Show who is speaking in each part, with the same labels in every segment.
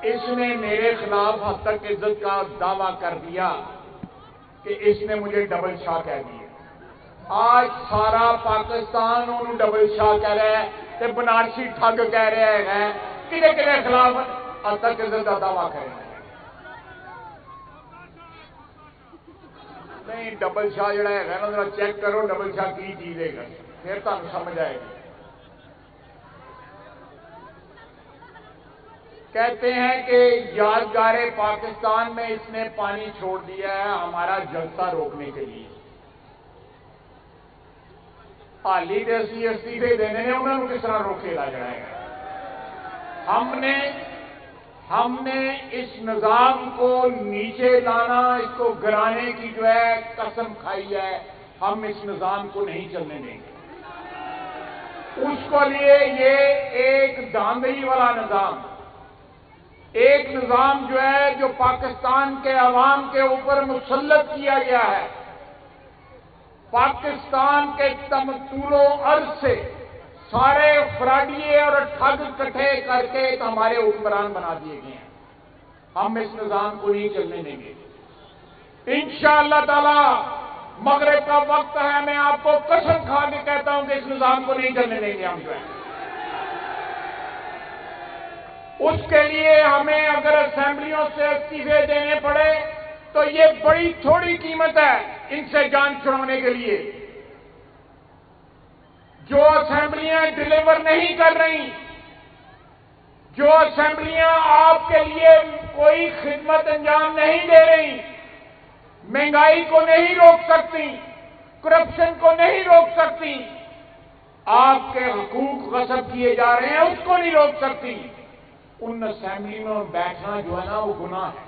Speaker 1: اس نے میرے خلاف حد تک عزت کا دعویٰ کر دیا کہ اس نے مجھے ڈبل شاہ کہہ دیا۔ آج سارا پاکستان انہوں ڈبل شاہ کہہ رہا ہے کہ بنارسی ٹھگ کہہ رہے ہیں، کدے کدے خلاف حد تک عزت کا دعویٰ کریں گے۔ نہیں، ڈبل شاہ جڑا ہے نا، ذرا چیک کرو ڈبل شاہ کی چیز ہے، پھر تمہیں سمجھ آئے گی۔ کہتے ہیں کہ یادگار پاکستان میں اس نے پانی چھوڑ دیا ہے ہمارا جلسہ روکنے کے لیے۔ حالی دے استعفے دینے نے انہوں نے کس طرح روکے لا جائے گا۔ ہم نے اس نظام کو نیچے لانا، اس کو گرانے کی جو ہے قسم کھائی ہے، ہم اس نظام کو نہیں چلنے دیں گے۔ اس کو لیے یہ ایک دھاندلی والا نظام، ایک نظام جو ہے جو پاکستان کے عوام کے اوپر مسلط کیا گیا ہے، پاکستان کے طول و عرض سے سارے فراڈیے اور ٹھگ کٹھے کر کے ہمارے حکمران بنا دیے گئے ہیں۔ ہم اس نظام کو نہیں چلنے دیں گے انشاءاللہ تعالی۔ مغرب کا وقت ہے، میں آپ کو قسم کھا کے کہتا ہوں کہ اس نظام کو نہیں چلنے دیں گے ہم جو ہے۔ اس کے لیے ہمیں اگر اسمبلیوں سے استعفے دینے پڑے تو یہ بڑی تھوڑی قیمت ہے ان سے جان چھڑانے کے لیے۔ جو اسمبلیاں ڈیلیور نہیں کر رہی، جو اسمبلیاں آپ کے لیے کوئی خدمت انجام نہیں دے رہی، مہنگائی کو نہیں روک سکتی، کرپشن کو نہیں روک سکتی، آپ کے حقوق غصب کیے جا رہے ہیں اس کو نہیں روک سکتی، ان اسمبلی میں بیٹھنا جو ہے نا وہ گناہ ہے۔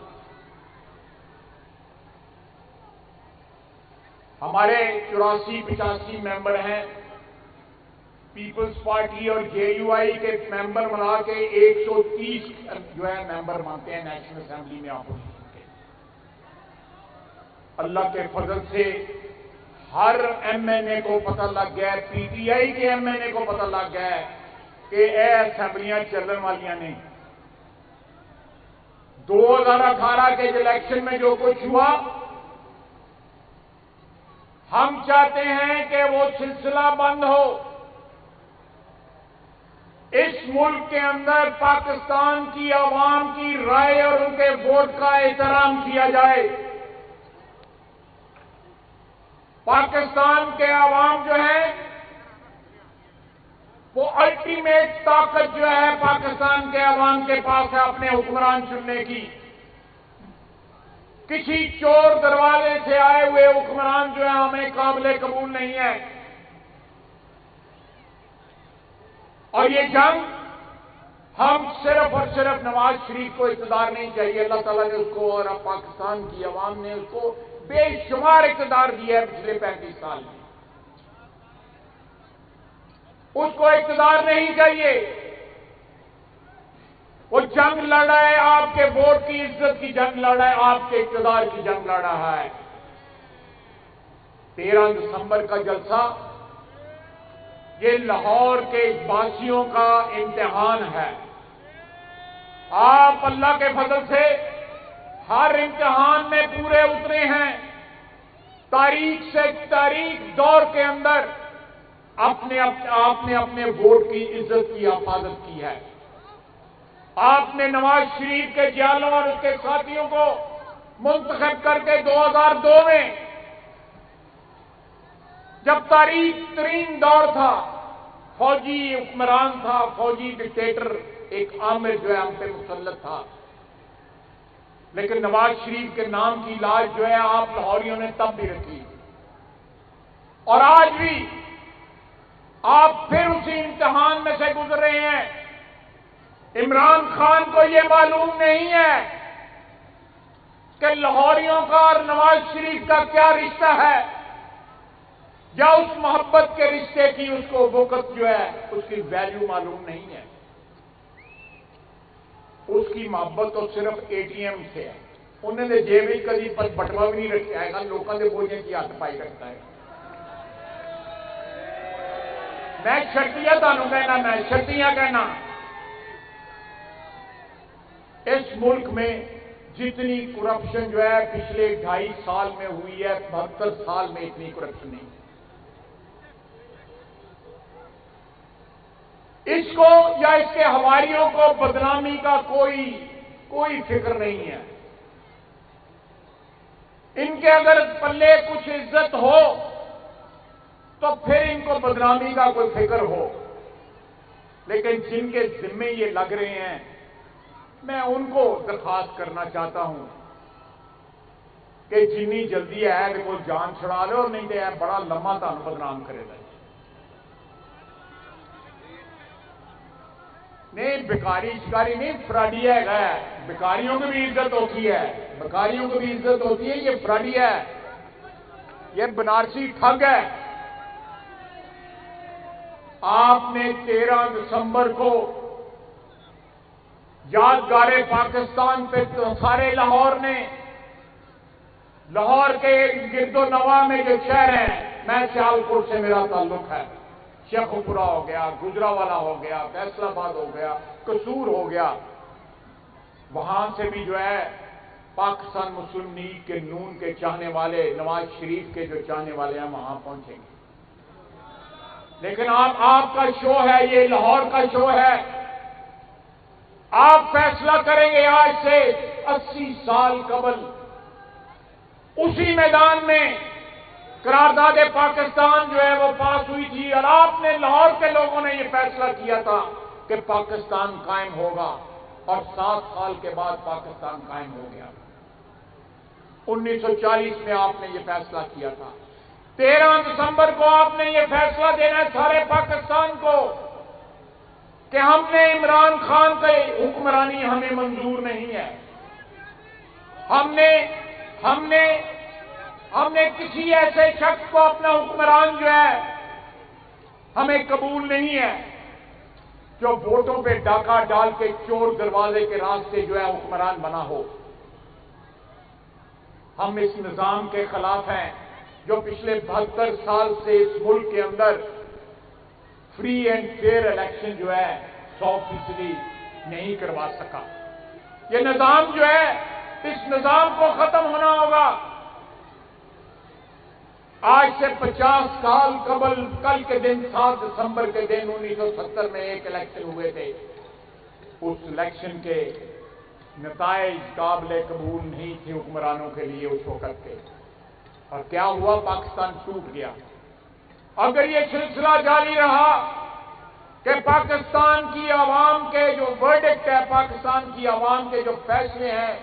Speaker 1: ہمارے 84-85 ممبر ہیں، پیپلز پارٹی اور جے یو آئی کے ممبر ملا کے 130 جو ہے ممبر مانتے ہیں نیشنل اسمبلی میں اپوزیشن کے۔ اللہ کے فضل سے ہر ایم این اے کو پتہ لگ گیا ہے، پی ٹی آئی کے ایم این اے کو پتہ لگ گیا ہے کہ اے اسمبلیاں چلن والیاں نہیں۔ 2018 کے الیکشن میں جو کچھ ہوا، ہم چاہتے ہیں کہ وہ سلسلہ بند ہو۔ اس ملک کے اندر پاکستان کی عوام کی رائے اور ان کے ووٹ کا احترام کیا جائے۔ پاکستان کے عوام جو ہے وہ الٹیمیٹ طاقت جو ہے پاکستان کے عوام کے پاس ہے اپنے حکمران چننے کی۔ کسی چور دروازے سے آئے ہوئے حکمران جو ہے ہمیں قابل قبول نہیں ہے۔ اور یہ جنگ ہم صرف اور صرف نواز شریف کو اقتدار نہیں چاہیے، اللہ تعالیٰ نے اس کو اور اب پاکستان کی عوام نے اس کو بے شمار اقتدار دیا ہے پچھلے 35 سال میں۔ اس کو اقتدار نہیں چاہیے، وہ جنگ لڑ رہا ہے، آپ کے ووٹ کی عزت کی جنگ لڑ رہا ہے، آپ کے اقتدار کی جنگ لڑ رہا ہے۔ 13 دسمبر کا جلسہ یہ لاہور کے باسیوں کا امتحان ہے۔ آپ اللہ کے فضل سے ہر امتحان میں پورے اترے ہیں۔ تاریخ سے تاریخ دور کے اندر آپ نے اپنے ووٹ کی عزت کی حفاظت کی ہے۔ آپ نے نواز شریف کے جالوں اور اس کے ساتھیوں کو منتخب کر کے 2002 میں جب تاریخ ترین دور تھا، فوجی حکمران تھا، فوجی ڈکٹیٹر ایک عامر جو ہے ہم پہ مسلط تھا، لیکن نواز شریف کے نام کی لاج جو ہے آپ لاہوریوں نے تب بھی رکھی، اور آج بھی آپ پھر اسی امتحان میں سے گزر رہے ہیں۔ عمران خان کو یہ معلوم نہیں ہے کہ لاہوریوں کا اور نواز شریف کا کیا رشتہ ہے، یا اس محبت کے رشتے کی اس کو وقت جو ہے اس کی ویلیو معلوم نہیں ہے۔ اس کی محبت تو صرف اے ٹی ایم سے ہے، انہوں نے جیب ہی کبھی بٹوا بھی نہیں رکھا ہے، لوگوں کے بوجھے کی ہاتھ پائی رکھتا ہے۔ میں شرطیہ تمہیں کہنا، میں شرطیاں کہنا، اس ملک میں جتنی کرپشن جو ہے پچھلے 2.5 سال میں ہوئی ہے، 72 سال میں اتنی کرپشن نہیں. اس کو یا اس کے حواریوں کو بدنامی کا کوئی فکر نہیں ہے. ان کے اگر پلے کچھ عزت ہو تو پھر ان کو بدنامی کا کوئی فکر ہو، لیکن جن کے ذمے یہ لگ رہے ہیں، میں ان کو درخواست کرنا چاہتا ہوں کہ جنی جلدی ہے کہ کوئی جان چھڑا لو، اور نہیں تو ہے بڑا لمبا تمہیں بدنام کرے گا. نہیں بیکاری شکاری نہیں، فراڈی ہے. بیکاریوں کی بھی عزت ہوتی ہے، بیکاریوں کی بھی عزت ہوتی ہے. یہ فراڈی ہے، یہ بنارسی ٹھگ ہے. آپ نے 13 دسمبر کو یادگار پاکستان پہ سارے لاہور کے گرد و نواح میں جو شہر ہیں، میں سیالکوٹ سے میرا تعلق ہے، شیخوپورہ ہو گیا، گجرانوالہ ہو گیا، فیصل آباد ہو گیا، قصور ہو گیا، وہاں سے بھی جو ہے پاکستان مسلم لیگ کے نون کے چاہنے والے، نواز شریف کے جو چاہنے والے ہیں، وہاں پہنچیں گے. لیکن آپ کا شو ہے، یہ لاہور کا شو ہے. آپ فیصلہ کریں گے آج سے 80 سال قبل اسی میدان میں قرارداد پاکستان جو ہے وہ پاس ہوئی تھی، اور آپ نے لاہور کے لوگوں نے یہ فیصلہ کیا تھا کہ پاکستان قائم ہوگا، اور 7 سال کے بعد پاکستان قائم ہو گیا. 1940 میں آپ نے یہ فیصلہ کیا تھا. 13 دسمبر کو آپ نے یہ فیصلہ دینا ہے سارے پاکستان کو کہ ہم نے عمران خان کی حکمرانی ہمیں منظور نہیں ہے. ہم نے کسی ایسے شخص کو اپنا حکمران جو ہے ہمیں قبول نہیں ہے جو ووٹوں پہ ڈاکہ ڈال کے چور دروازے کے راستے جو ہے حکمران بنا ہو. ہم اس نظام کے خلاف ہیں جو پچھلے 72 سال سے اس ملک کے اندر فری اینڈ فیئر الیکشن جو ہے 100% نہیں کروا سکا. یہ نظام جو ہے، اس نظام کو ختم ہونا ہوگا. آج سے 50 سال قبل کل کے دن 7 دسمبر کے دن 1970 میں ایک الیکشن ہوئے تھے. اس الیکشن کے نتائج قابل قبول نہیں تھے حکمرانوں کے لیے اس وقت کے، اور کیا ہوا؟ پاکستان ٹوٹ گیا. اگر یہ سلسلہ جاری رہا کہ پاکستان کی عوام کے جو ورڈکٹ ہے، پاکستان کی عوام کے جو فیصلے ہیں،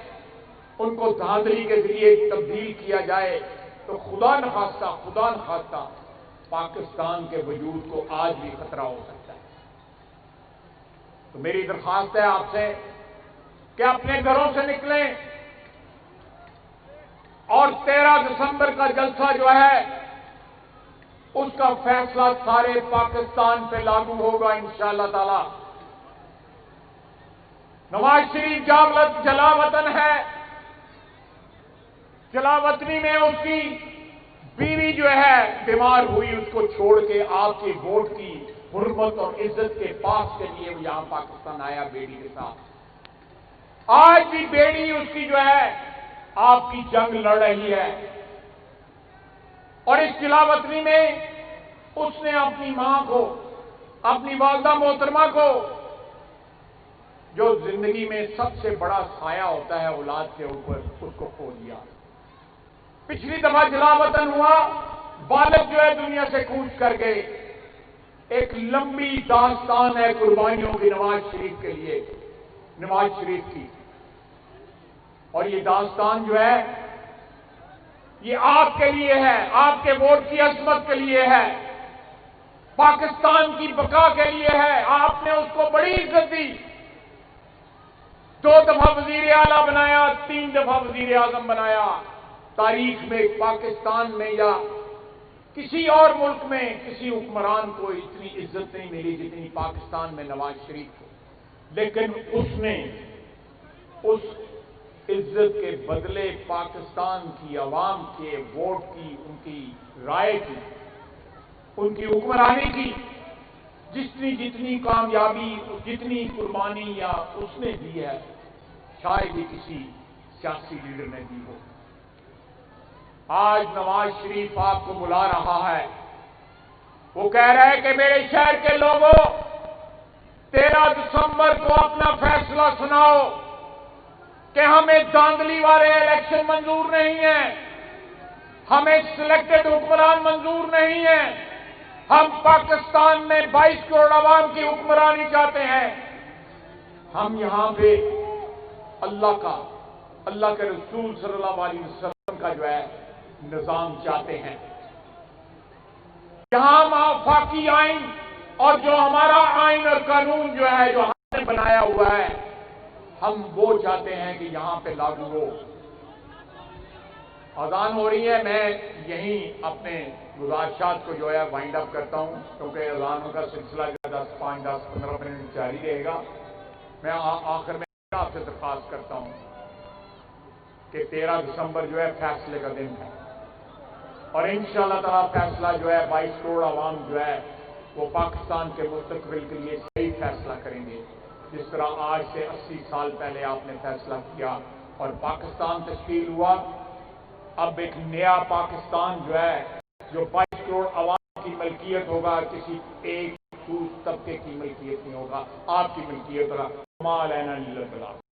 Speaker 1: ان کو دھاندلی کے ذریعے تبدیل کیا جائے، تو خدا نخواستہ پاکستان کے وجود کو آج بھی خطرہ ہو سکتا ہے. تو میری درخواست ہے آپ سے کہ اپنے گھروں سے نکلیں، اور 13 دسمبر کا جلسہ جو ہے اس کا فیصلہ سارے پاکستان پہ لاگو ہوگا انشاءاللہ تعالی. نواز شریف جلا وطن ہے. جلا وطنی میں اس کی بیوی جو ہے بیمار ہوئی، اس کو چھوڑ کے آپ کے ووٹ کی حرمت اور عزت کے پاس کے لیے وہ یہاں پاکستان آیا بیڑی کے ساتھ. آج بھی بیڑی اس کی جو ہے آپ کی جنگ لڑ رہی ہے، اور اس جلا وطنی میں اس نے اپنی ماں کو، اپنی والدہ محترمہ کو، جو زندگی میں سب سے بڑا سایہ ہوتا ہے اولاد کے اوپر، اس کو کھو دیا. پچھلی دفعہ جلا وطن ہوا، والد جو ہے دنیا سے کوچ کر گئے. ایک لمبی داستان ہے قربانیوں کی نواز شریف کے لیے، نواز شریف کی، اور یہ داستان جو ہے یہ آپ کے لیے ہے، آپ کے ووٹ کی عظمت کے لیے ہے، پاکستان کی بقا کے لیے ہے. آپ نے اس کو بڑی عزت دی، 2 دفعہ وزیر اعلیٰ بنایا، 3 دفعہ وزیر اعظم بنایا. تاریخ میں پاکستان میں یا کسی اور ملک میں کسی حکمران کو اتنی عزت نہیں ملی جتنی پاکستان میں نواز شریف کو. لیکن اس نے اس عزت کے بدلے پاکستان کی عوام کے ووٹ کی، ان کی رائے کی، ان کی حکمرانی کی جتنی کامیابی، جتنی قربانی یا اس نے دی ہے، شاید ہی کسی سیاسی لیڈر نے دی ہو۔ آج نواز شریف آپ کو بلا رہا ہے، وہ کہہ رہا ہے کہ میرے شہر کے لوگوں 13 دسمبر کو اپنا فیصلہ سناؤ کہ ہمیں دھاندلی والے الیکشن منظور نہیں ہیں، ہمیں سلیکٹڈ حکمران منظور نہیں ہیں، ہم پاکستان میں 22 کروڑ عوام کی حکمرانی چاہتے ہیں۔ ہم یہاں پہ اللہ کے رسول صلی اللہ علیہ وسلم کا جو ہے نظام چاہتے ہیں۔ یہاں ہم آفاقی آئین اور جو ہمارا آئین اور قانون جو ہے جو ہم نے بنایا ہوا ہے، ہم وہ چاہتے ہیں کہ یہاں پہ لاگو ہو۔ اذان ہو رہی ہے، میں یہیں اپنے گزارشات کو جو ہے وائنڈ اپ کرتا ہوں، کیونکہ اذانوں کا سلسلہ جو ہے 5-10-15 منٹ جاری رہے گا۔ میں آخر میں آپ سے درخواست کرتا ہوں کہ 13 دسمبر جو ہے فیصلے کا دن ہے، اور انشاءاللہ تعالیٰ فیصلہ جو ہے 22 کروڑ عوام جو ہے وہ پاکستان کے مستقبل کے لیے صحیح فیصلہ کریں گے، جس طرح آج سے 80 سال پہلے آپ نے فیصلہ کیا اور پاکستان تشکیل ہوا۔ اب ایک نیا پاکستان جو ہے جو 22 کروڑ عوام کی ملکیت ہوگا، کسی ایک طبقے کی ملکیت نہیں ہوگا، آپ کی ملکیت ہوگا۔ ما علینا الا البلاغ۔